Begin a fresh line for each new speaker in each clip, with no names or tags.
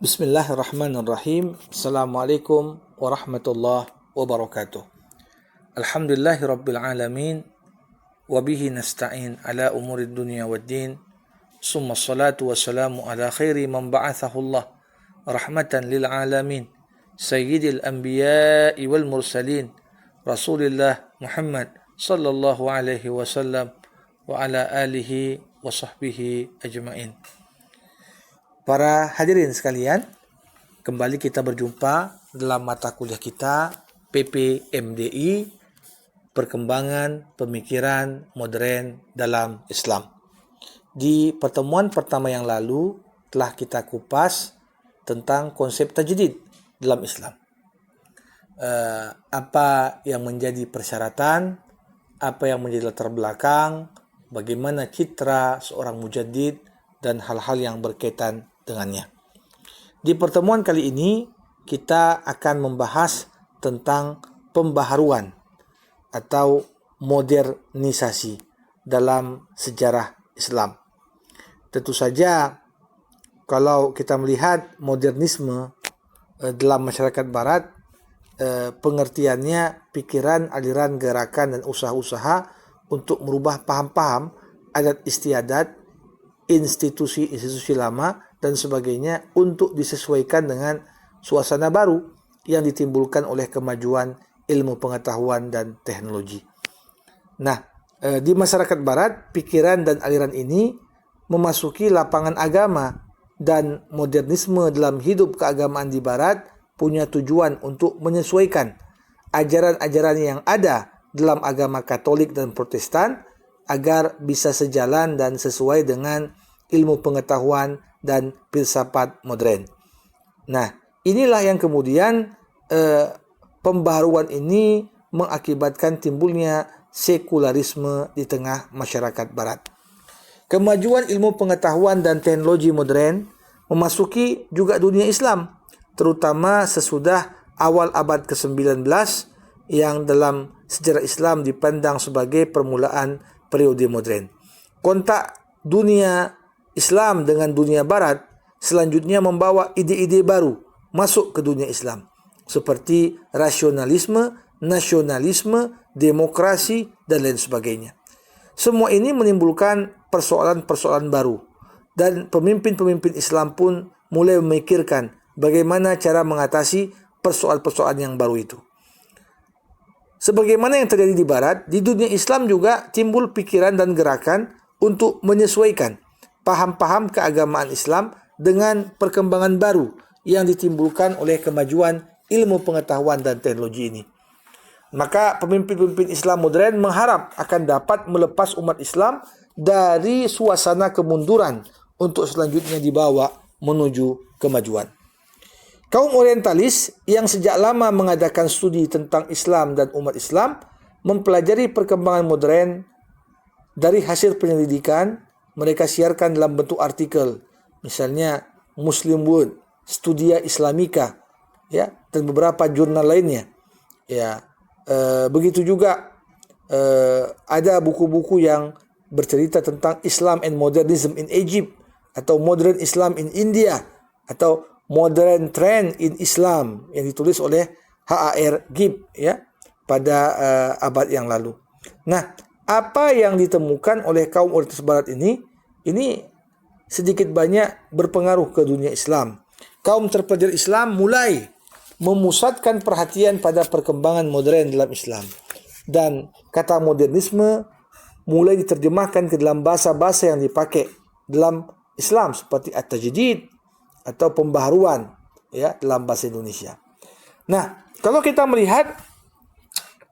Bismillahirrahmanirrahim. Assalamualaikum warahmatullahi wabarakatuh. Alhamdulillahi rabbil alamin. Wabihi nasta'in ala umurid dunia wad din. Summa salatu wassalamu ala khairi man ba'athahullah rahmatan lil alamin. Sayyidil anbiya'i wal mursalin. Rasulillah Muhammad sallallahu alaihi wasallam wa ala alihi wa sahbihi ajma'in. Para hadirin sekalian, kembali kita berjumpa dalam mata kuliah kita PPMDI, Perkembangan Pemikiran Modern dalam Islam. Di pertemuan pertama yang lalu telah kita kupas tentang konsep tajdid dalam Islam. Apa yang menjadi persyaratan, apa yang menjadi latar belakang, bagaimana citra seorang mujaddid dan hal-hal yang berkaitan dengannya. Di pertemuan kali ini kita akan membahas tentang pembaharuan atau modernisasi dalam sejarah Islam. Tentu saja kalau kita melihat modernisme dalam masyarakat barat, pengertiannya pikiran, aliran, gerakan dan usaha-usaha untuk merubah paham-paham, adat istiadat, institusi-institusi lama dan sebagainya untuk disesuaikan dengan suasana baru yang ditimbulkan oleh kemajuan ilmu pengetahuan dan teknologi. Nah, di masyarakat barat, pikiran dan aliran ini memasuki lapangan agama dan modernisme dalam hidup keagamaan di barat punya tujuan untuk menyesuaikan ajaran-ajaran yang ada dalam agama Katolik dan Protestan agar bisa sejalan dan sesuai dengan ilmu pengetahuan dan filsafat modern. Nah, inilah yang kemudian pembaharuan ini mengakibatkan timbulnya sekularisme di tengah masyarakat barat. Kemajuan ilmu pengetahuan dan teknologi modern memasuki juga dunia Islam, terutama sesudah awal abad ke-19 yang dalam sejarah Islam dipandang sebagai permulaan periode modern. Kontak dunia Islam dengan dunia barat selanjutnya membawa ide-ide baru masuk ke dunia Islam seperti rasionalisme, nasionalisme, demokrasi dan lain sebagainya. Semua ini menimbulkan persoalan-persoalan baru dan pemimpin-pemimpin Islam pun mulai memikirkan bagaimana cara mengatasi persoalan-persoalan yang baru itu. Sebagaimana yang terjadi di barat, di dunia Islam juga timbul pikiran dan gerakan untuk menyesuaikan paham-paham keagamaan Islam dengan perkembangan baru yang ditimbulkan oleh kemajuan ilmu pengetahuan dan teknologi ini. Maka pemimpin-pemimpin Islam modern mengharap akan dapat melepas umat Islam dari suasana kemunduran untuk selanjutnya dibawa menuju kemajuan. Kaum orientalis yang sejak lama mengadakan studi tentang Islam dan umat Islam mempelajari perkembangan modern dari hasil penyelidikan. Mereka siarkan dalam bentuk artikel, misalnya Muslim World, Studia Islamika, ya, dan beberapa jurnal lainnya. Ya, begitu juga ada buku-buku yang bercerita tentang Islam and Modernism in Egypt, atau Modern Islam in India, atau Modern Trend in Islam yang ditulis oleh H.A.R. Gibb, ya, pada abad yang lalu. Nah, apa yang ditemukan oleh kaum orientalis barat ini sedikit banyak berpengaruh ke dunia Islam. Kaum terpelajar Islam mulai memusatkan perhatian pada perkembangan modern dalam Islam. Dan kata modernisme mulai diterjemahkan ke dalam bahasa-bahasa yang dipakai dalam Islam seperti at-tajdid atau pembaharuan, ya, dalam bahasa Indonesia. Nah, kalau kita melihat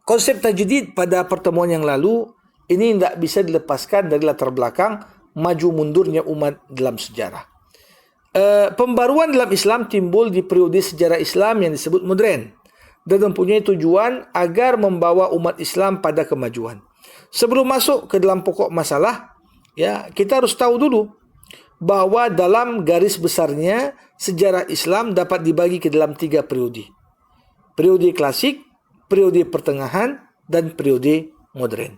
konsep tajdid pada pertemuan yang lalu, ini tidak bisa dilepaskan dari latar belakang maju mundurnya umat dalam sejarah. Pembaruan dalam Islam timbul di periode sejarah Islam yang disebut modern dan mempunyai tujuan agar membawa umat Islam pada kemajuan. Sebelum masuk ke dalam pokok masalah, ya, kita harus tahu dulu bahwa dalam garis besarnya sejarah Islam dapat dibagi ke dalam 3 periode. Periode klasik, periode pertengahan, dan periode modern.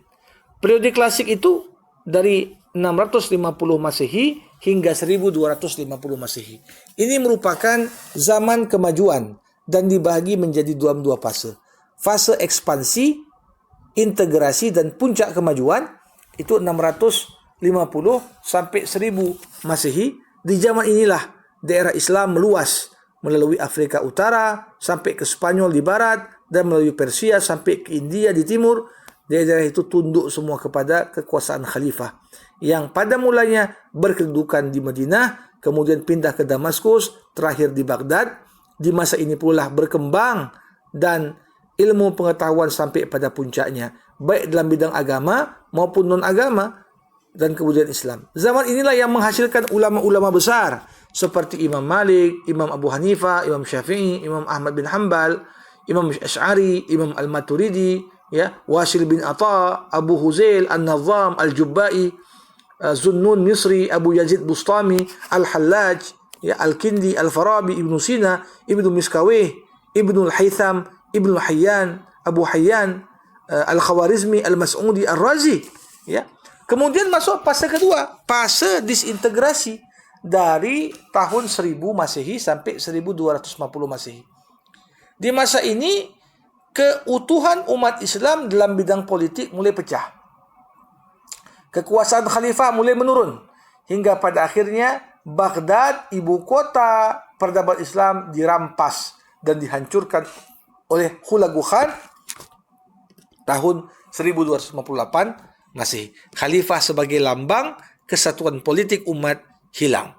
Periode klasik itu dari 650 Masehi hingga 1250 Masehi. Ini merupakan zaman kemajuan dan dibagi menjadi dua fase. Fase ekspansi, integrasi dan puncak kemajuan itu 650 sampai 1000 Masehi. Di zaman inilah daerah Islam meluas melalui Afrika Utara sampai ke Spanyol di barat dan melalui Persia sampai ke India di timur. Daerah itu tunduk semua kepada kekuasaan khalifah yang pada mulanya berkedudukan di Madinah, kemudian pindah ke Damaskus, terakhir di Baghdad. Di masa ini pula berkembang dan ilmu pengetahuan sampai pada puncaknya, baik dalam bidang agama maupun non-agama dan kemudian Islam. Zaman inilah yang menghasilkan ulama-ulama besar seperti Imam Malik, Imam Abu Hanifah, Imam Syafi'i, Imam Ahmad bin Hanbal, Imam Asy'ari, Imam Al-Maturidi, Wasil bin Atha, Abu Huzail, An-Nazam, Al-Jubba'i, Zunnun Misri, Abu Yazid Bustami, Al-Hallaj, Al-Kindi, Al-Farabi, Ibnu Sina, Ibnu Miskawih, Ibnu Al-Haytham, Ibnu Hayyan, Abu Hayyan, Al-Khawarizmi, Al-Mas'udi, Al-Razi. Kemudian masuk fase kedua, fase disintegrasi dari tahun 1000 Masehi sampai 1250 Masehi. Di masa ini keutuhan umat Islam dalam bidang politik mulai pecah. Kekuasaan khalifah mulai menurun hingga pada akhirnya Baghdad, ibu kota peradaban Islam, dirampas dan dihancurkan oleh Hulagu Khan tahun 1258 Masehi. Khalifah sebagai lambang kesatuan politik umat hilang.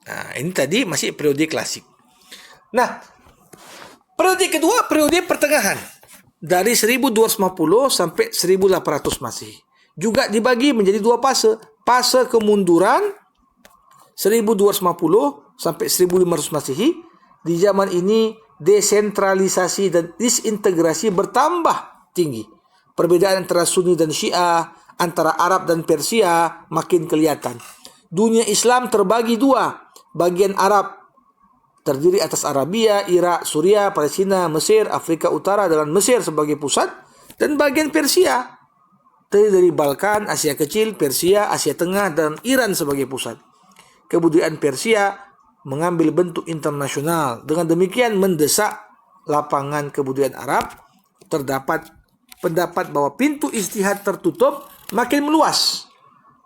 Nah, ini tadi masih periode klasik. Nah, periode kedua, periode pertengahan dari 1250 sampai 1800 Masehi. Juga dibagi menjadi dua fase. Fase kemunduran 1250 sampai 1500 Masehi. Di zaman ini desentralisasi dan disintegrasi bertambah tinggi. Perbedaan antara Sunni dan Syiah, antara Arab dan Persia makin kelihatan. Dunia Islam terbagi dua. Bagian Arab terdiri atas Arabia, Irak, Suriah, Palestina, Mesir, Afrika Utara dengan Mesir sebagai pusat, dan bagian Persia terdiri dari Balkan, Asia Kecil, Persia, Asia Tengah, dan Iran sebagai pusat. Kebudayaan Persia mengambil bentuk internasional. Dengan demikian mendesak lapangan kebudayaan Arab. Terdapat pendapat bahwa pintu ijtihad tertutup makin meluas.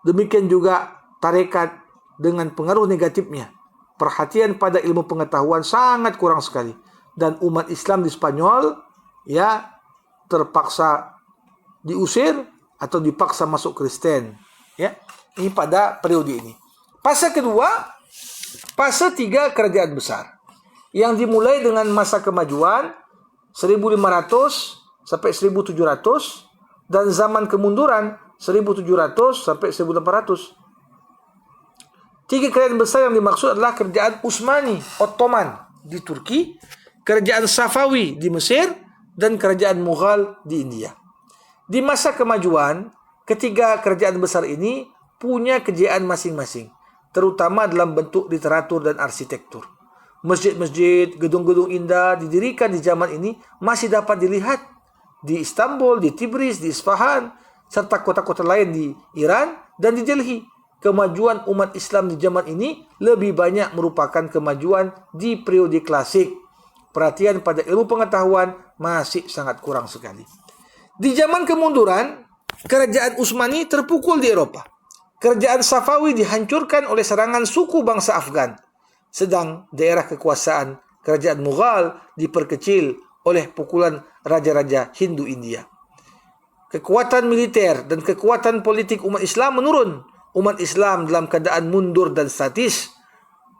Demikian juga tarekat dengan pengaruh negatifnya. Perhatian pada ilmu pengetahuan sangat kurang sekali. Dan umat Islam di Spanyol terpaksa diusir atau dipaksa masuk Kristen. Ini pada periode ini. Fase kedua, fase 3 kerajaan besar. Yang dimulai dengan masa kemajuan 1500 sampai 1700 dan zaman kemunduran 1700 sampai 1800. 3 kerajaan besar yang dimaksud adalah kerajaan Utsmani, Ottoman di Turki, kerajaan Safawi di Mesir, dan kerajaan Mughal di India. Di masa kemajuan, ketiga kerajaan besar ini punya kejayaan masing-masing, terutama dalam bentuk literatur dan arsitektur. Masjid-masjid, gedung-gedung indah didirikan di zaman ini masih dapat dilihat di Istanbul, di Tibris, di Isfahan, serta kota-kota lain di Iran dan di Delhi. Kemajuan umat Islam di zaman ini lebih banyak merupakan kemajuan di periode klasik. Perhatian pada ilmu pengetahuan masih sangat kurang sekali. Di zaman kemunduran, kerajaan Utsmani terpukul di Eropa. Kerajaan Safawi dihancurkan oleh serangan suku bangsa Afgan. Sedang daerah kekuasaan kerajaan Mughal diperkecil oleh pukulan raja-raja Hindu India. Kekuatan militer dan kekuatan politik umat Islam menurun. Umat Islam dalam keadaan mundur dan statis.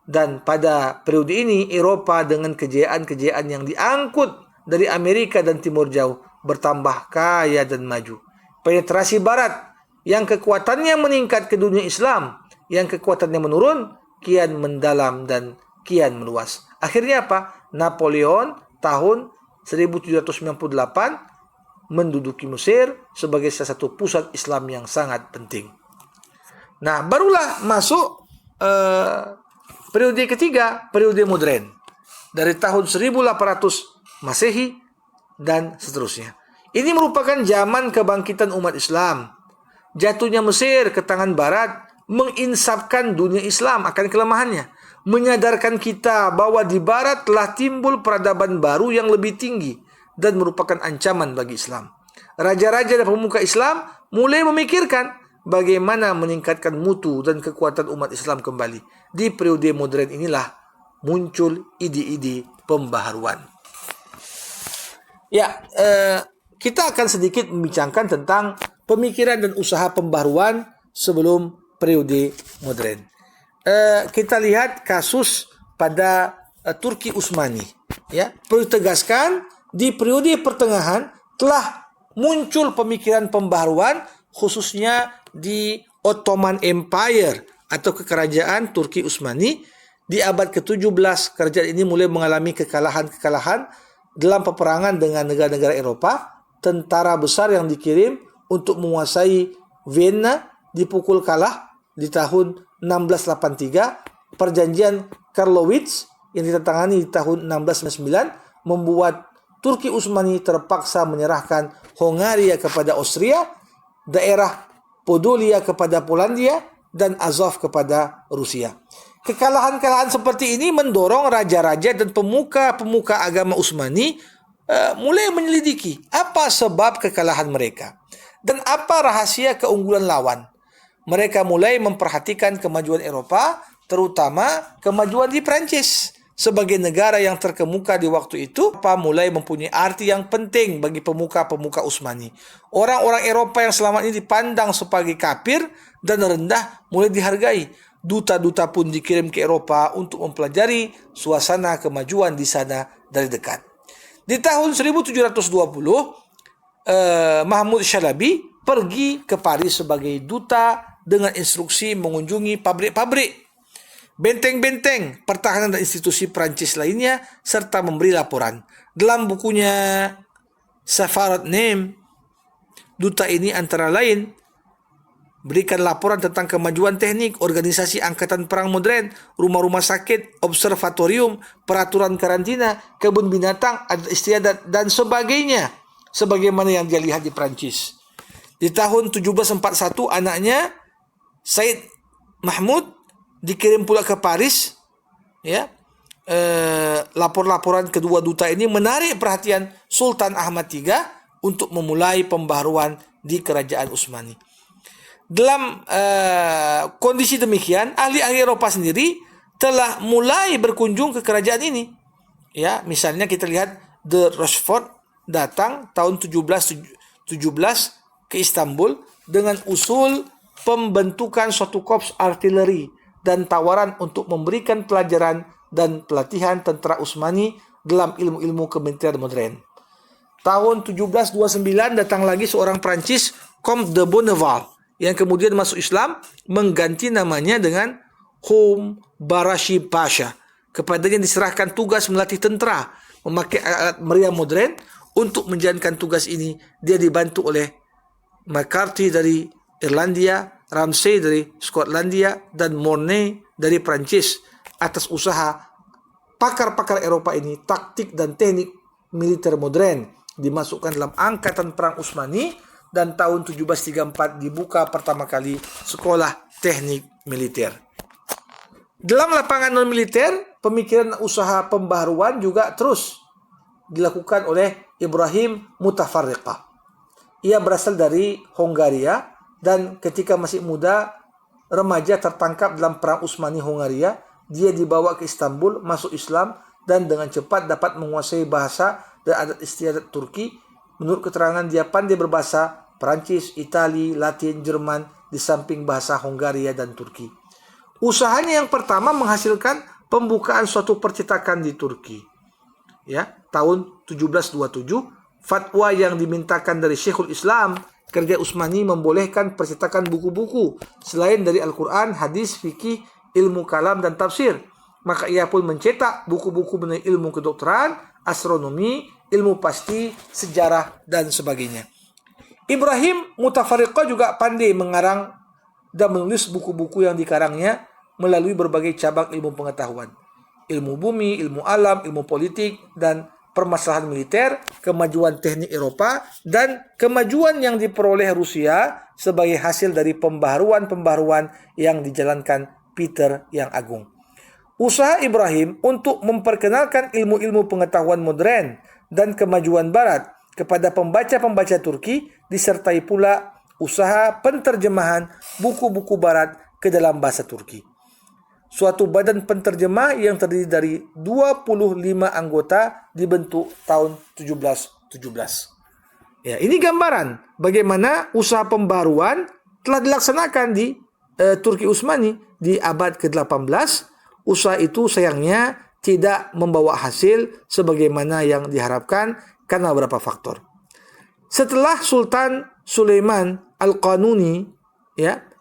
Dan pada periode ini, Eropa dengan kejayaan-kejayaan yang diangkut dari Amerika dan Timur Jauh bertambah kaya dan maju. Penetrasi Barat yang kekuatannya meningkat ke dunia Islam, yang kekuatannya menurun, kian mendalam dan kian meluas. Akhirnya apa? Napoleon tahun 1798 menduduki Mesir sebagai salah satu pusat Islam yang sangat penting. Nah, barulah masuk periode ketiga, periode modern. Dari tahun 1800 Masehi dan seterusnya. Ini merupakan zaman kebangkitan umat Islam. Jatuhnya Mesir ke tangan Barat menginsafkan dunia Islam akan kelemahannya, menyadarkan kita bahwa di barat telah timbul peradaban baru yang lebih tinggi dan merupakan ancaman bagi Islam. Raja-raja dan pemuka Islam mulai memikirkan bagaimana meningkatkan mutu dan kekuatan umat Islam kembali. Di periode modern inilah muncul ide-ide pembaharuan. Ya, kita akan sedikit membincangkan tentang pemikiran dan usaha pembaharuan sebelum periode modern. Kita lihat kasus pada Turki Utsmani. Ya, perlu ditegaskan di periode pertengahan telah muncul pemikiran pembaharuan khususnya di Ottoman Empire atau kekerajaan Turki Utsmani. Di abad ke-17 kerajaan ini mulai mengalami kekalahan-kekalahan dalam peperangan dengan negara-negara Eropa. Tentara besar yang dikirim untuk menguasai Vienna dipukul kalah di tahun 1683. Perjanjian Karlowitz yang ditandatangani di tahun 1699 membuat Turki Utsmani terpaksa menyerahkan Hongaria kepada Austria, daerah Podolia kepada Polandia, dan Azov kepada Rusia. Kekalahan-kekalahan seperti ini mendorong raja-raja dan pemuka-pemuka agama Utsmani mulai menyelidiki apa sebab kekalahan mereka dan apa rahasia keunggulan lawan. Mereka mulai memperhatikan kemajuan Eropa, terutama kemajuan di Prancis. Sebagai negara yang terkemuka di waktu itu, Eropa mulai mempunyai arti yang penting bagi pemuka-pemuka Utsmani. Orang-orang Eropa yang selama ini dipandang sebagai kafir dan rendah mulai dihargai. Duta-duta pun dikirim ke Eropa untuk mempelajari suasana kemajuan di sana dari dekat. Di tahun 1720, Mahmud Syalabi pergi ke Paris sebagai duta dengan instruksi mengunjungi pabrik-pabrik, benteng-benteng, pertahanan dan institusi Prancis lainnya, serta memberi laporan. Dalam bukunya Safarat Name, duta ini antara lain berikan laporan tentang kemajuan teknik, organisasi angkatan perang modern, rumah-rumah sakit, observatorium, peraturan karantina, kebun binatang, adat istiadat, dan sebagainya, sebagaimana yang dia lihat di Prancis. Di tahun 1741, anaknya Said Mahmud dikirim pula ke Paris. Ya, lapor-laporan kedua duta ini menarik perhatian Sultan Ahmad III untuk memulai pembaharuan di kerajaan Utsmani. Dalam kondisi demikian, ahli-ahli Eropa sendiri telah mulai berkunjung ke kerajaan ini. Ya, misalnya kita lihat de Rochefort datang tahun 1717 ke Istanbul dengan usul pembentukan suatu korps artileri dan tawaran untuk memberikan pelajaran dan pelatihan tentara Utsmani dalam ilmu-ilmu kemiliteran modern. Tahun 1729 datang lagi seorang Prancis, Comte de Bonneval, yang kemudian masuk Islam, mengganti namanya dengan Hum Barashi Pasha. Kepadanya diserahkan tugas melatih tentara memakai alat meriam modern. Untuk menjalankan tugas ini, dia dibantu oleh McCarthy dari Irlandia, Ramsay dari Skotlandia, dan Mornay dari Prancis. Atas usaha pakar-pakar Eropa ini, taktik dan teknik militer modern dimasukkan dalam angkatan perang Utsmani, dan tahun 1734 dibuka pertama kali sekolah teknik militer. Dalam lapangan non-militer, pemikiran usaha pembaharuan juga terus dilakukan oleh Ibrahim Mutafarriqah. Ia berasal dari Hongaria dan ketika masih muda, remaja tertangkap dalam perang Utsmani-Hongaria. Dia dibawa ke Istanbul, masuk Islam, dan dengan cepat dapat menguasai bahasa dan adat istiadat Turki. Menurut keterangan, dia pandai berbahasa Perancis, Itali, Latin, Jerman, di samping bahasa Hongaria dan Turki. Usahanya yang pertama menghasilkan pembukaan suatu percetakan di Turki. Ya, tahun 1727, fatwa yang dimintakan dari Syekhul Islam, kerajaan Utsmani membolehkan percetakan buku-buku selain dari Al-Quran, hadis, fikih, ilmu kalam, dan tafsir. Maka ia pun mencetak buku-buku mengenai ilmu kedokteran, astronomi, ilmu pasti, sejarah, dan sebagainya. Ibrahim Mutafarriqah juga pandai mengarang dan menulis buku-buku yang dikarangnya melalui berbagai cabang ilmu pengetahuan. Ilmu bumi, ilmu alam, ilmu politik, dan permasalahan militer, kemajuan teknik Eropa, dan kemajuan yang diperoleh Rusia sebagai hasil dari pembaharuan-pembaharuan yang dijalankan Peter yang Agung. Usaha Ibrahim untuk memperkenalkan ilmu-ilmu pengetahuan modern dan kemajuan Barat kepada pembaca-pembaca Turki disertai pula usaha penterjemahan buku-buku Barat ke dalam bahasa Turki. Suatu badan penterjemah yang terdiri dari 25 anggota dibentuk tahun 1717. Ya, ini gambaran bagaimana usaha pembaruan telah dilaksanakan di Turki Utsmani di abad ke-18. Usaha itu sayangnya tidak membawa hasil sebagaimana yang diharapkan karena beberapa faktor. Setelah Sultan Sulaiman Al-Qanuni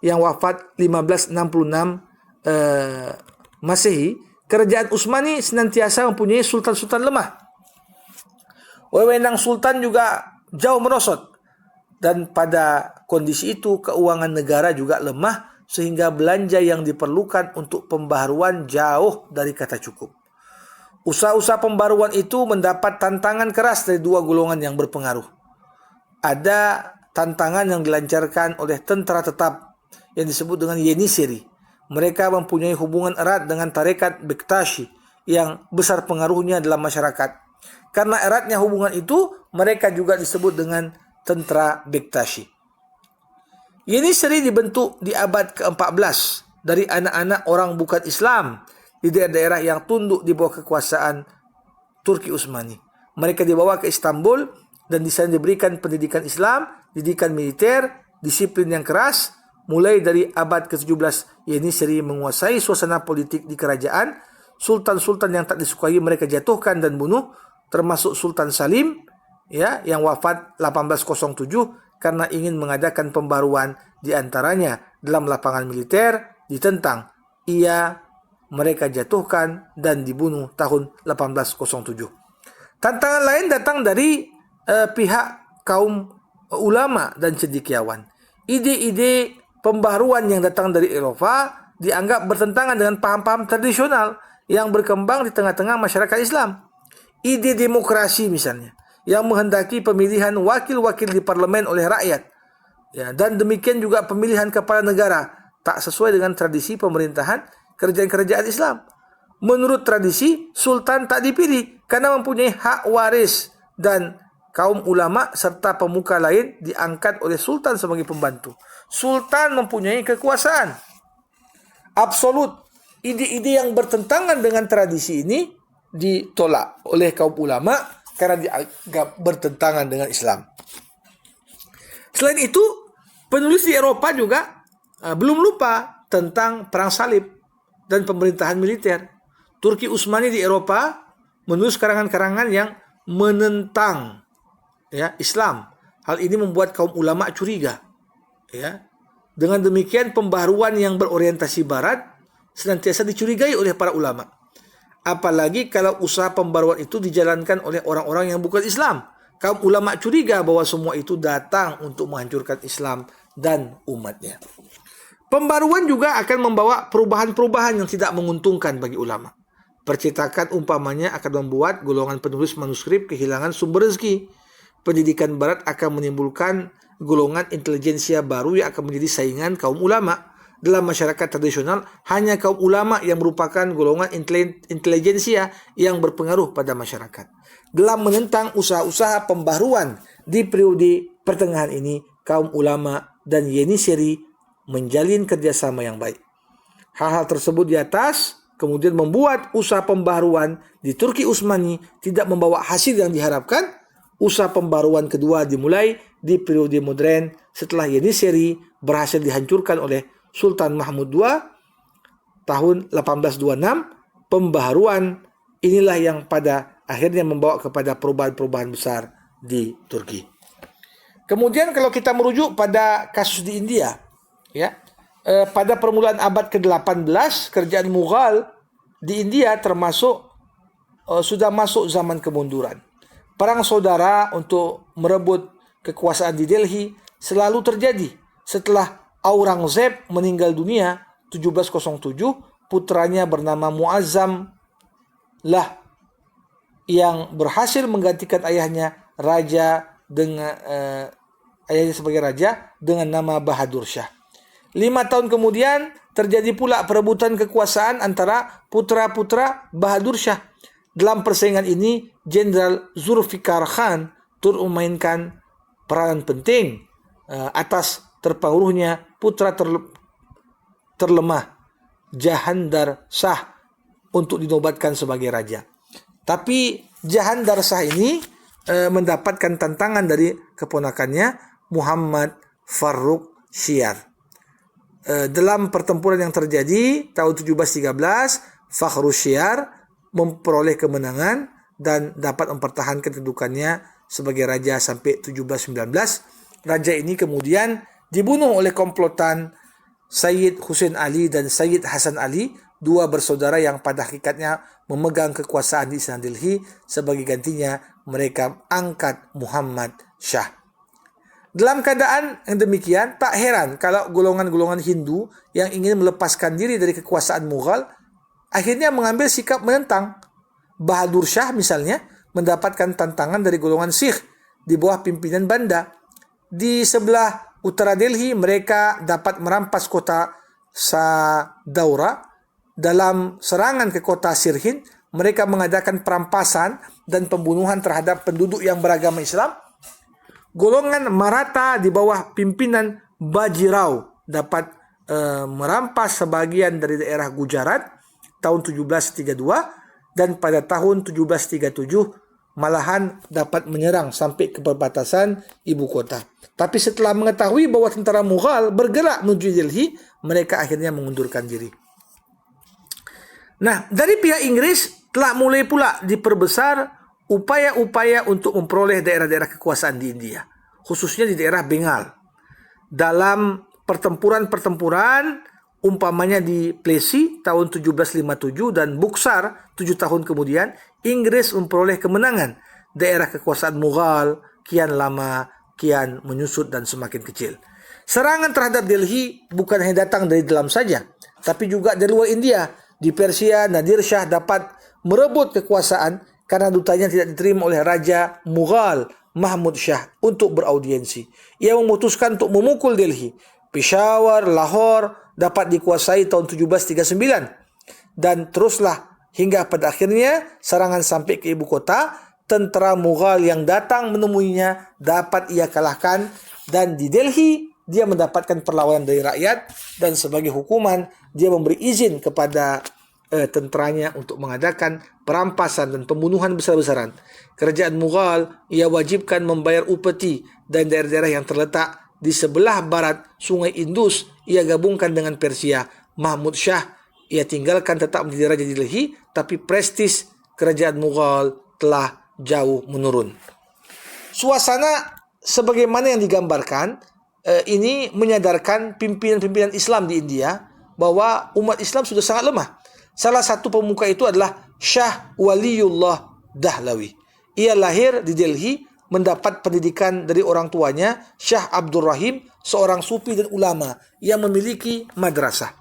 yang wafat 1566 Masehi, kerajaan Utsmani senantiasa mempunyai sultan-sultan lemah. Wewenang sultan juga jauh merosot, dan pada kondisi itu keuangan negara juga lemah sehingga belanja yang diperlukan untuk pembaharuan jauh dari kata cukup. Usaha-usaha pembaruan itu mendapat tantangan keras dari dua golongan yang berpengaruh. Ada tantangan yang dilancarkan oleh tentara tetap yang disebut dengan Yeniseri. Mereka mempunyai hubungan erat dengan tarekat Bektashi yang besar pengaruhnya dalam masyarakat. Karena eratnya hubungan itu, mereka juga disebut dengan tentara Bektashi. Yeniseri dibentuk di abad ke-14 dari anak-anak orang bukan Islam di daerah-daerah yang tunduk di bawah kekuasaan Turki Utsmani. Mereka dibawa ke Istanbul dan di sana diberikan pendidikan Islam, didikan militer, disiplin yang keras. Mulai dari abad ke-17, Yeniseri menguasai suasana politik di kerajaan. Sultan-sultan yang tak disukai mereka jatuhkan dan bunuh, termasuk Sultan Salim yang wafat 1807 karena ingin mengadakan pembaruan di antaranya dalam lapangan militer ditentang. Mereka jatuhkan dan dibunuh tahun 1807. Tantangan lain datang dari pihak kaum ulama dan cendekiawan. Ide-ide pembaharuan yang datang dari Eropa dianggap bertentangan dengan paham-paham tradisional yang berkembang di tengah-tengah masyarakat Islam. Ide demokrasi misalnya, yang menghendaki pemilihan wakil-wakil di parlemen oleh rakyat. Dan demikian juga pemilihan kepala negara, tak sesuai dengan tradisi pemerintahan kerajaan-kerajaan Islam. Menurut tradisi, sultan tak dipilih karena mempunyai hak waris dan kaum ulama serta pemuka lain diangkat oleh sultan sebagai pembantu. Sultan mempunyai kekuasaan absolut. Ide-ide yang bertentangan dengan tradisi ini ditolak oleh kaum ulama karena dianggap bertentangan dengan Islam. Selain itu, penulis di Eropa juga belum lupa tentang perang salib dan pemerintahan militer. Turki Utsmani di Eropa menulis karangan-karangan yang menentang Islam. Hal ini membuat kaum ulama curiga. Dengan demikian pembaharuan yang berorientasi barat senantiasa dicurigai oleh para ulama. Apalagi kalau usaha pembaruan itu dijalankan oleh orang-orang yang bukan Islam. Kaum ulama curiga bahwa semua itu datang untuk menghancurkan Islam dan umatnya. Pembaruan juga akan membawa perubahan-perubahan yang tidak menguntungkan bagi ulama. Percetakan umpamanya akan membuat golongan penulis manuskrip kehilangan sumber rezeki. Pendidikan barat akan menimbulkan golongan intelijensia baru yang akan menjadi saingan kaum ulama. Dalam masyarakat tradisional, hanya kaum ulama yang merupakan golongan intelijensia yang berpengaruh pada masyarakat. Dalam menentang usaha-usaha pembaruan di periode pertengahan ini, kaum ulama dan Yeniseri menjalin kerjasama yang baik. Hal-hal tersebut di atas kemudian membuat usaha pembaruan di Turki Utsmani tidak membawa hasil yang diharapkan. Usaha pembaruan kedua dimulai di periode modern setelah Yeniseri berhasil dihancurkan oleh Sultan Mahmud II tahun 1826. Pembaharuan inilah yang pada akhirnya membawa kepada perubahan-perubahan besar di Turki. Kemudian kalau kita merujuk pada kasus di India, pada permulaan abad ke-18 kerajaan Mughal di India sudah masuk zaman kemunduran. Perang saudara untuk merebut kekuasaan di Delhi selalu terjadi. Setelah Aurangzeb meninggal dunia 1707, putranya bernama Muazzam lah yang berhasil menggantikan ayahnya ayahnya sebagai raja dengan nama Bahadur Shah. 5 tahun kemudian terjadi pula perebutan kekuasaan antara putra-putra Bahadur Shah. Dalam persaingan ini, Jenderal Zulfikar Khan turut memainkan peranan penting atas terpengaruhnya putra terlemah Jahandar Shah untuk dinobatkan sebagai raja. Tapi Jahandar Shah ini mendapatkan tantangan dari keponakannya Muhammad Farrukh Syiar. Dalam pertempuran yang terjadi tahun 1713, Farrukh Syiar memperoleh kemenangan dan dapat mempertahankan kedudukannya sebagai raja sampai 1719. Raja ini kemudian dibunuh oleh komplotan Sayyid Hussein Ali dan Sayyid Hasan Ali, 2 bersaudara yang pada hakikatnya memegang kekuasaan di Istana Delhi. Sebagai gantinya, mereka angkat Muhammad Shah. Dalam keadaan yang demikian, tak heran kalau golongan-golongan Hindu yang ingin melepaskan diri dari kekuasaan Mughal akhirnya mengambil sikap menentang. Bahadur Shah misalnya mendapatkan tantangan dari golongan Sikh di bawah pimpinan Banda. Di sebelah utara Delhi, mereka dapat merampas kota Sadaura. Dalam serangan ke kota Sirhind, mereka mengadakan perampasan dan pembunuhan terhadap penduduk yang beragama Islam. Golongan Maratha di bawah pimpinan Bajirao dapat merampas sebagian dari daerah Gujarat tahun 1732, dan pada tahun 1737 malahan dapat menyerang sampai ke perbatasan ibu kota. Tapi setelah mengetahui bahwa tentara Mughal bergerak menuju Delhi, mereka akhirnya mengundurkan diri. Nah, dari pihak Inggris telah mulai pula diperbesar upaya-upaya untuk memperoleh daerah-daerah kekuasaan di India, khususnya di daerah Bengal. Dalam pertempuran-pertempuran, umpamanya di Plessy tahun 1757 dan Buxar 7 tahun kemudian, Inggris memperoleh kemenangan. Daerah kekuasaan Mughal kian lama kian menyusut dan semakin kecil. Serangan terhadap Delhi bukan hanya datang dari dalam saja, tapi juga dari luar India. Di Persia, Nadir Shah dapat merebut kekuasaan karena dutanya tidak diterima oleh Raja Mughal Mahmud Shah untuk beraudiensi. Ia memutuskan untuk memukul Delhi. Peshawar, Lahore dapat dikuasai tahun 1739 dan teruslah hingga pada akhirnya serangan sampai ke ibu kota. Tentera Mughal yang datang menemuinya dapat ia kalahkan, dan di Delhi dia mendapatkan perlawanan dari rakyat, dan sebagai hukuman dia memberi izin kepada tenteranya untuk mengadakan perampasan dan pembunuhan besar-besaran. Kerajaan Mughal ia wajibkan membayar upeti, dan daerah-daerah yang terletak di sebelah barat Sungai Indus ia gabungkan dengan Persia. Mahmud Shah ia tinggalkan tetap menjadi raja di Delhi, tapi prestis kerajaan Mughal telah jauh menurun. Suasana sebagaimana yang digambarkan ini menyadarkan pimpinan-pimpinan Islam di India bahwa umat Islam sudah sangat lemah. Salah satu pemuka itu adalah Shah Waliullah Dahlawi. Ia lahir di Delhi, mendapat pendidikan dari orang tuanya Shah Abdul Rahim, seorang sufi dan ulama yang memiliki madrasah.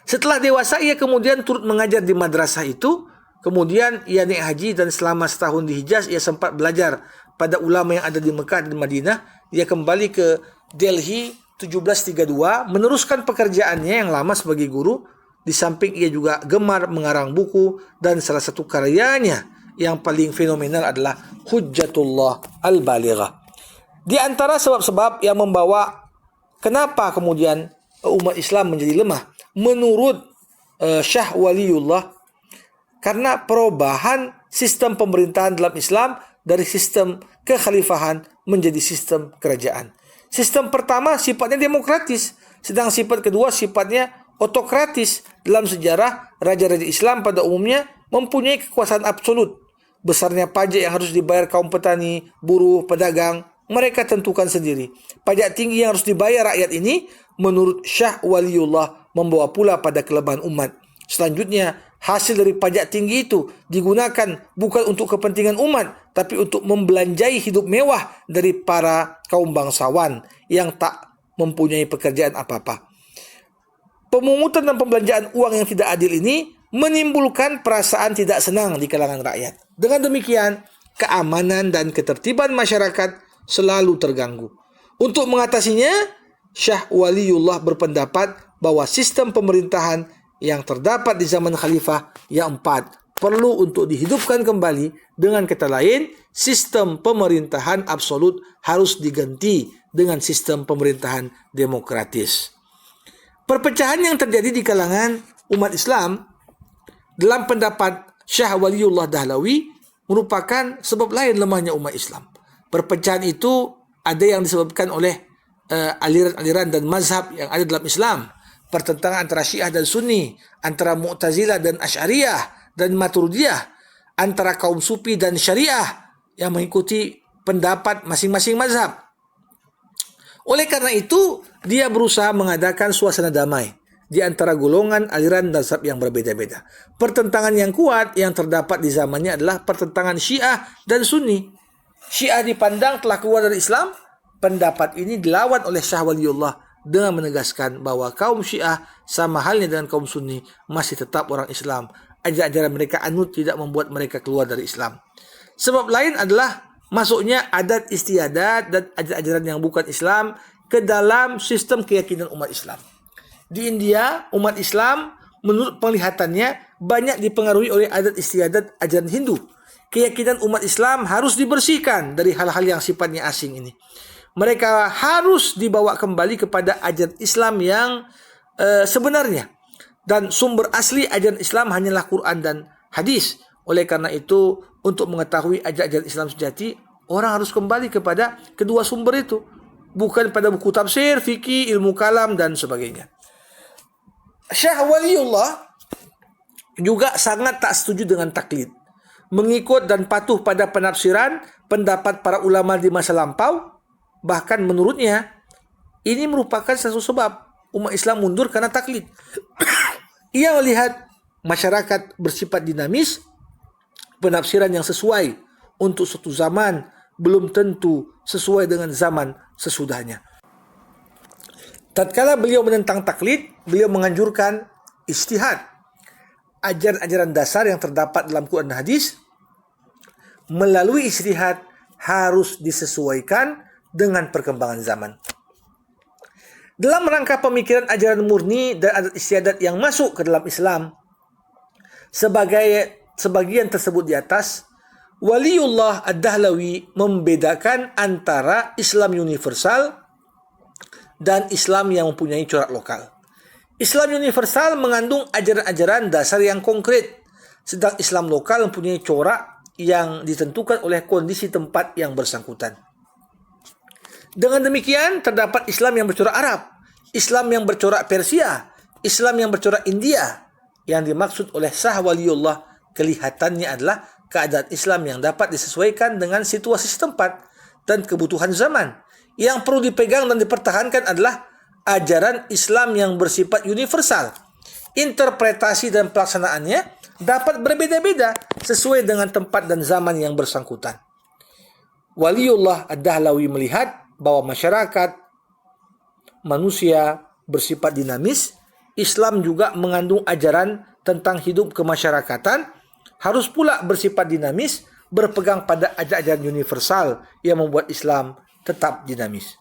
Setelah dewasa, ia kemudian turut mengajar di madrasah itu. Kemudian ia naik haji, dan selama setahun di Hijaz ia sempat belajar pada ulama yang ada di Mekah dan Madinah. Dia kembali ke Delhi 1732, meneruskan pekerjaannya yang lama sebagai guru. Di samping ia juga gemar mengarang buku, dan salah satu karyanya yang paling fenomenal adalah Hujjatullah Al-Balighah. Di antara sebab-sebab yang membawa kenapa kemudian umat Islam menjadi lemah, menurut Shah Waliullah, karena perubahan sistem pemerintahan dalam Islam dari sistem kekhalifahan menjadi sistem kerajaan. Sistem pertama sifatnya demokratis, sedang sifat kedua sifatnya otokratis. Dalam sejarah, raja-raja Islam pada umumnya mempunyai kekuasaan absolut. Besarnya pajak yang harus dibayar kaum petani, buruh, pedagang, mereka tentukan sendiri. Pajak tinggi yang harus dibayar rakyat ini, menurut Shah Waliullah, membawa pula pada kelemahan umat. Selanjutnya, hasil dari pajak tinggi itu digunakan bukan untuk kepentingan umat, tapi untuk membelanjai hidup mewah dari para kaum bangsawan yang tak mempunyai pekerjaan apa-apa. Pemungutan dan pembelanjaan uang yang tidak adil ini menimbulkan perasaan tidak senang di kalangan rakyat. Dengan demikian, keamanan dan ketertiban masyarakat selalu terganggu. Untuk mengatasinya, Syah Waliullah berpendapat bahwa sistem pemerintahan yang terdapat di zaman Khalifah yang 4 perlu untuk dihidupkan kembali. Dengan kata lain, sistem pemerintahan absolut harus diganti dengan sistem pemerintahan demokratis. Perpecahan yang terjadi di kalangan umat Islam dalam pendapat Syah Waliullah Dahlawi merupakan sebab lain lemahnya umat Islam. Perpecahan itu ada yang disebabkan oleh aliran-aliran dan mazhab yang ada dalam Islam. Pertentangan antara Syiah dan Sunni, antara Mu'tazilah dan Asy'ariyah dan Maturidiyah, antara kaum Sufi dan Syariah yang mengikuti pendapat masing-masing mazhab. Oleh karena itu, dia berusaha mengadakan suasana damai di antara golongan aliran mazhab yang berbeda-beda. Pertentangan yang kuat yang terdapat di zamannya adalah pertentangan Syiah dan Sunni. Syiah dipandang telah keluar dari Islam. Pendapat ini dilawan oleh Syah Waliullah dengan menegaskan bahwa kaum Syiah sama halnya dengan kaum Sunni masih tetap orang Islam. Ajaran mereka anut tidak membuat mereka keluar dari Islam. Sebab lain adalah masuknya adat istiadat dan ajaran yang bukan Islam ke dalam sistem keyakinan umat Islam. Di India, umat Islam menurut penglihatannya banyak dipengaruhi oleh adat istiadat ajaran Hindu. Keyakinan umat Islam harus dibersihkan dari hal-hal yang sifatnya asing ini. Mereka harus dibawa kembali kepada ajaran Islam yang sebenarnya. Dan sumber asli ajaran Islam hanyalah Quran dan hadis. Oleh karena itu, untuk mengetahui ajaran Islam sejati, orang harus kembali kepada kedua sumber itu. Bukan pada buku tafsir, fikih, ilmu kalam, dan sebagainya. Syah Waliullah juga sangat tak setuju dengan taklid, mengikut dan patuh pada penafsiran pendapat para ulama di masa lampau. Bahkan menurutnya ini merupakan satu sebab umat Islam mundur karena taklid. Ia melihat masyarakat bersifat dinamis, penafsiran yang sesuai untuk suatu zaman belum tentu sesuai dengan zaman sesudahnya. Tatkala beliau menentang taklid, beliau menganjurkan ijtihad. Ajaran-ajaran dasar yang terdapat dalam Quran dan hadis melalui ijtihad harus disesuaikan dengan perkembangan zaman. Dalam rangka pemikiran ajaran murni dan adat istiadat yang masuk ke dalam Islam, sebagian tersebut di atas, Waliullah Ad-Dahlawi membedakan antara Islam universal dan Islam yang mempunyai corak lokal. Islam universal mengandung ajaran-ajaran dasar yang konkret, sedang Islam lokal mempunyai corak yang ditentukan oleh kondisi tempat yang bersangkutan. Dengan demikian, terdapat Islam yang bercorak Arab, Islam yang bercorak Persia, Islam yang bercorak India. Yang dimaksud oleh Syah Waliullah kelihatannya adalah keadaan Islam yang dapat disesuaikan dengan situasi setempat dan kebutuhan zaman. Yang perlu dipegang dan dipertahankan adalah ajaran Islam yang bersifat universal. Interpretasi dan pelaksanaannya dapat berbeda-beda sesuai dengan tempat dan zaman yang bersangkutan. Waliullah Ad-Dahlawi melihat bahwa masyarakat manusia bersifat dinamis. Islam juga mengandung ajaran tentang hidup kemasyarakatan, harus pula bersifat dinamis, berpegang pada ajaran universal yang membuat Islam tetap dinamis.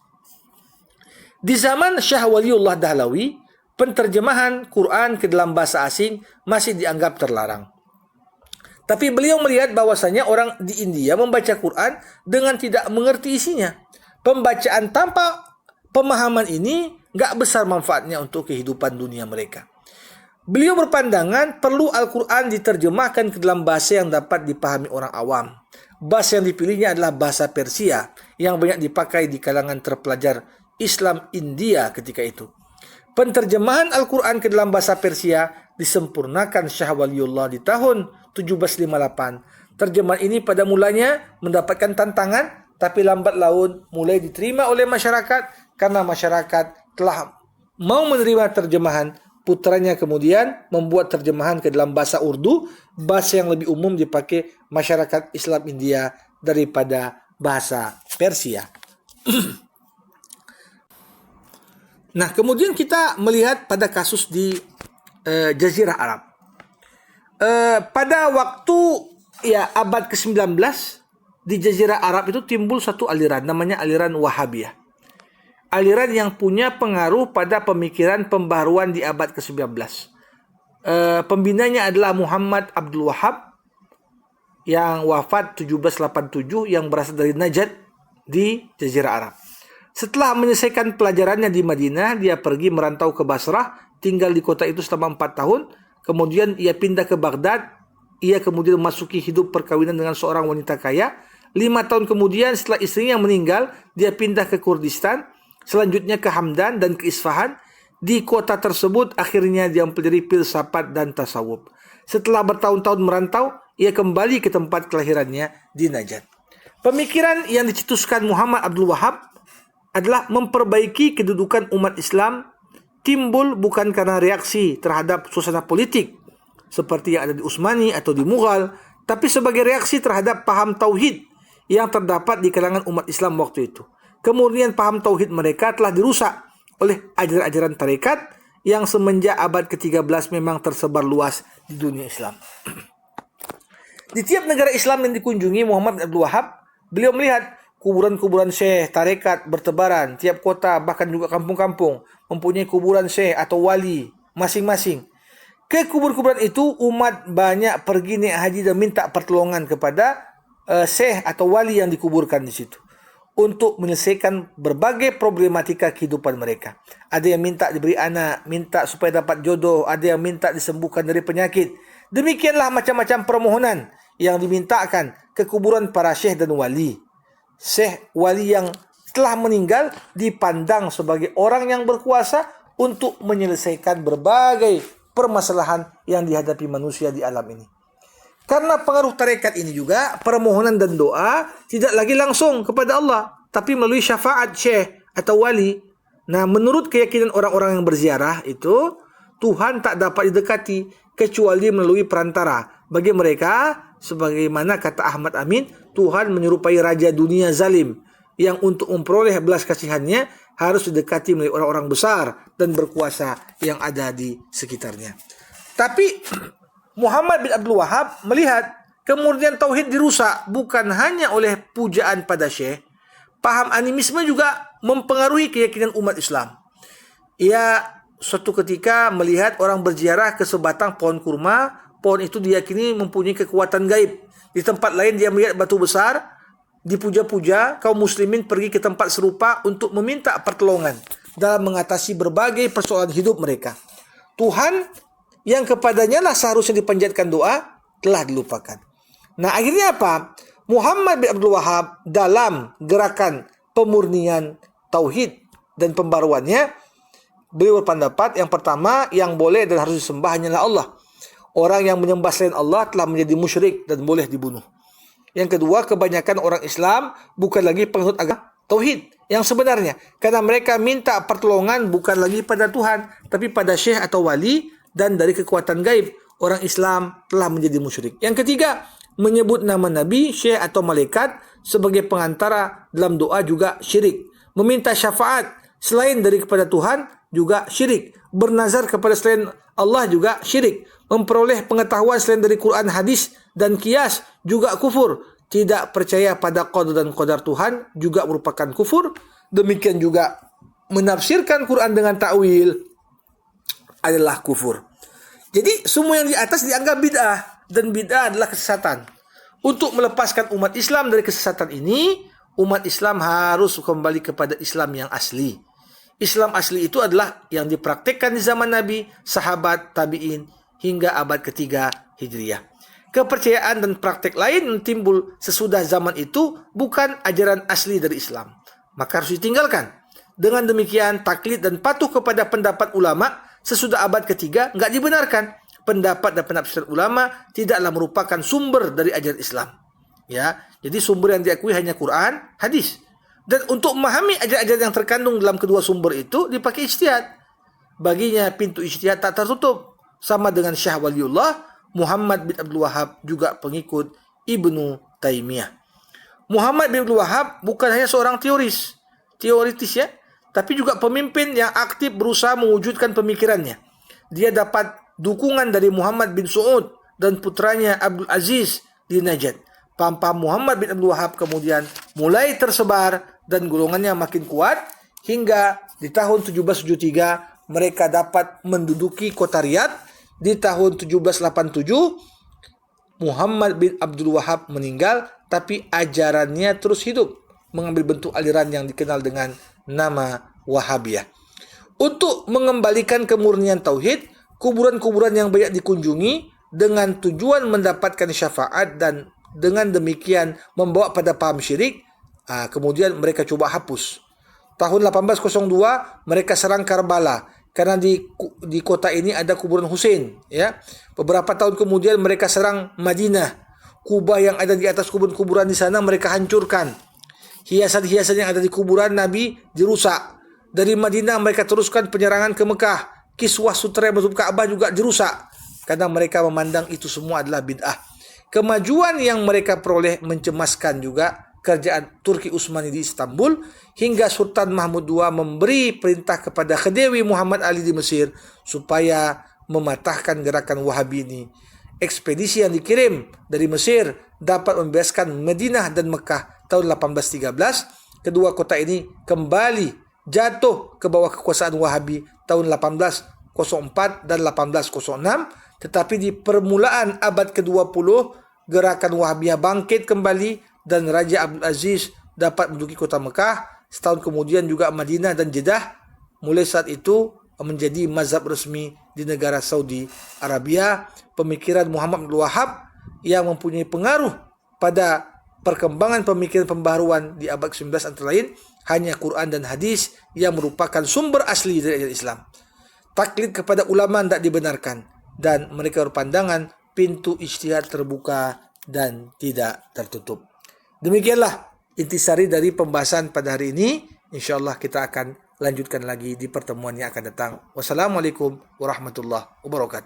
Di zaman Syah Waliullah Dahlawi, penterjemahan Quran ke dalam bahasa asing masih dianggap terlarang. Tapi beliau melihat bahwasanya orang di India membaca Quran dengan tidak mengerti isinya. Pembacaan tanpa pemahaman ini gak besar manfaatnya untuk kehidupan dunia mereka. Beliau berpandangan perlu Al-Quran diterjemahkan ke dalam bahasa yang dapat dipahami orang awam. Bahasa yang dipilihnya adalah bahasa Persia yang banyak dipakai di kalangan terpelajar Islam India ketika itu. Penterjemahan Al-Quran ke dalam bahasa Persia disempurnakan Syah Waliullah di tahun 1758. Terjemahan ini pada mulanya mendapatkan tantangan, tapi lambat laun mulai diterima oleh masyarakat karena masyarakat telah mau menerima terjemahan. Putranya kemudian membuat terjemahan ke dalam bahasa Urdu, bahasa yang lebih umum dipakai masyarakat Islam India daripada bahasa Persia. Nah, kemudian kita melihat pada kasus di Jazirah Arab. pada waktu abad ke-19 di Jazirah Arab itu timbul satu aliran namanya aliran Wahabiyah. Aliran yang punya pengaruh pada pemikiran pembaharuan di abad ke-19. Pembinanya adalah Muhammad Abdul Wahab yang wafat 1787 yang berasal dari Najd di Jazirah Arab. Setelah menyelesaikan pelajarannya di Madinah, dia pergi merantau ke Basrah, tinggal di kota itu selama 4 tahun. Kemudian ia pindah ke Baghdad. Ia kemudian memasuki hidup perkawinan dengan seorang wanita kaya. 5 tahun kemudian setelah istrinya meninggal, dia pindah ke Kurdistan, selanjutnya ke Hamdan dan ke Isfahan. Di kota tersebut akhirnya dia mempelajari filsafat dan tasawuf. Setelah bertahun-tahun merantau, ia kembali ke tempat kelahirannya di Najd. Pemikiran yang dicetuskan Muhammad Abdul Wahab adalah memperbaiki kedudukan umat Islam, timbul bukan karena reaksi terhadap suasana politik seperti yang ada di Utsmani atau di Mughal, tapi sebagai reaksi terhadap paham tauhid yang terdapat di kalangan umat Islam waktu itu. Kemudian paham tauhid mereka telah dirusak oleh ajaran-ajaran tarekat yang semenjak abad ke-13 memang tersebar luas di dunia Islam. Di tiap negara Islam yang dikunjungi Muhammad Abdul Wahab, beliau melihat kuburan-kuburan syekh tarekat bertebaran. Tiap kota bahkan juga kampung-kampung mempunyai kuburan syekh atau wali masing-masing. Ke kubur-kuburan itu umat banyak pergi naik haji dan minta pertolongan kepada syekh atau wali yang dikuburkan di situ untuk menyelesaikan berbagai problematika kehidupan mereka. Ada yang minta diberi anak, minta supaya dapat jodoh, ada yang minta disembuhkan dari penyakit. Demikianlah macam-macam permohonan yang dimintakan ke kuburan para syekh dan wali. Syekh wali yang telah meninggal dipandang sebagai orang yang berkuasa untuk menyelesaikan berbagai permasalahan yang dihadapi manusia di alam ini. Karena pengaruh tarekat ini juga, permohonan dan doa tidak lagi langsung kepada Allah, tapi melalui syafaat syekh atau wali. Nah, menurut keyakinan orang-orang yang berziarah itu, Tuhan tak dapat didekati kecuali melalui perantara. Bagi mereka, sebagaimana kata Ahmad Amin, Tuhan menyerupai raja dunia zalim yang untuk memperoleh belas kasihannya harus didekati melalui orang-orang besar dan berkuasa yang ada di sekitarnya. Tapi Muhammad bin Abdul Wahab melihat kemudian tauhid dirusak bukan hanya oleh pujaan pada syekh. Paham animisme juga mempengaruhi keyakinan umat Islam. Ia suatu ketika melihat orang berziarah ke sebatang pohon kurma. Pohon itu diyakini mempunyai kekuatan gaib. Di tempat lain dia melihat batu besar dipuja-puja. Kaum muslimin pergi ke tempat serupa untuk meminta pertolongan dalam mengatasi berbagai persoalan hidup mereka. Tuhan yang kepadanya lah seharusnya dipanjatkan doa telah dilupakan. Nah, akhirnya apa? Muhammad bin Abdul Wahab dalam gerakan pemurnian tauhid dan pembaruannya, beliau berpendapat yang pertama, yang boleh dan harus disembah hanyalah Allah. Orang yang menyembah selain Allah telah menjadi musyrik dan boleh dibunuh. Yang kedua, kebanyakan orang Islam bukan lagi penganut agama tauhid yang sebenarnya, karena mereka minta pertolongan bukan lagi pada Tuhan, tapi pada syekh atau wali, dan dari kekuatan gaib. Orang Islam telah menjadi musyrik. Yang ketiga, menyebut nama Nabi, syekh atau malaikat sebagai pengantara dalam doa juga syirik. Meminta syafaat selain dari kepada Tuhan juga syirik. Bernazar kepada selain Allah juga syirik. Memperoleh pengetahuan selain dari Quran, hadis dan qiyas juga kufur. Tidak percaya pada qada dan qadar Tuhan juga merupakan kufur. Demikian juga menafsirkan Quran dengan takwil adalah kufur. Jadi semua yang di atas dianggap bid'ah, dan bid'ah adalah kesesatan. Untuk melepaskan umat Islam dari kesesatan ini, umat Islam harus kembali kepada Islam yang asli. Islam asli itu adalah yang dipraktikkan di zaman Nabi, sahabat, tabi'in hingga abad ketiga Hijriah. Kepercayaan dan praktik lain yang timbul sesudah zaman itu bukan ajaran asli dari Islam, maka harus ditinggalkan. Dengan demikian, taklid dan patuh kepada pendapat ulama sesudah abad ketiga enggak dibenarkan. Pendapat dan penafsiran ulama tidaklah merupakan sumber dari ajaran Islam. Ya, jadi sumber yang diakui hanya Quran, hadis. Dan untuk memahami ajaran-ajaran yang terkandung dalam kedua sumber itu dipakai ijtihad. Baginya pintu ijtihad tak tertutup. Sama dengan Syekh Waliullah, Muhammad bin Abdul Wahab juga pengikut Ibnu Taimiyah. Muhammad bin Abdul Wahab bukan hanya seorang teoritis ya, tapi juga pemimpin yang aktif berusaha mewujudkan pemikirannya. Dia dapat dukungan dari Muhammad bin Saud dan putranya Abdul Aziz di Najd. Paham-paham Muhammad bin Abdul Wahab kemudian mulai tersebar dan golongannya makin kuat hingga di tahun 1773 mereka dapat menduduki kota Riyadh. Di tahun 1787 Muhammad bin Abdul Wahab meninggal, tapi ajarannya terus hidup, mengambil bentuk aliran yang dikenal dengan nama Wahabiyah. Untuk mengembalikan kemurnian tauhid, kuburan-kuburan yang banyak dikunjungi dengan tujuan mendapatkan syafaat dan dengan demikian membawa pada paham syirik, kemudian mereka coba hapus. Tahun 1802 mereka serang Karbala karena di kota ini ada kuburan Husain, ya. Beberapa tahun kemudian mereka serang Madinah. Kubah yang ada di atas kuburan di sana mereka hancurkan. Hiasan-hiasan yang ada di kuburan Nabi dirusak. Dari Madinah mereka teruskan penyerangan ke Mekah. Kiswah sutra yang menutup Ka'bah juga dirusak karena mereka memandang itu semua adalah bid'ah. Kemajuan yang mereka peroleh mencemaskan juga kerajaan Turki Utsmani di Istanbul, hingga Sultan Mahmud II memberi perintah kepada Khedive Muhammad Ali di Mesir supaya mematahkan gerakan Wahabi ini. Ekspedisi yang dikirim dari Mesir dapat membebaskan Madinah dan Mekah tahun 1813. Kedua kota ini kembali jatuh ke bawah kekuasaan Wahabi tahun 1804 dan 1806. Tetapi di permulaan abad ke-20 gerakan Wahabiyah bangkit kembali dan Raja Abdul Aziz dapat menduduki kota Mekah. Setahun kemudian juga Madinah dan Jeddah. Mulai saat itu menjadi mazhab resmi di negara Saudi Arabia. Pemikiran Muhammad bin Wahab yang mempunyai pengaruh pada perkembangan pemikiran pembaharuan di abad ke-19 antara lain hanya Quran dan hadis yang merupakan sumber asli dari ajaran Islam. Taklid kepada ulama tidak dibenarkan dan mereka berpandangan pintu ijtihad terbuka dan tidak tertutup. Demikianlah intisari dari pembahasan pada hari ini. InsyaAllah kita akan lanjutkan lagi di pertemuan yang akan datang. Wassalamualaikum warahmatullahi wabarakatuh.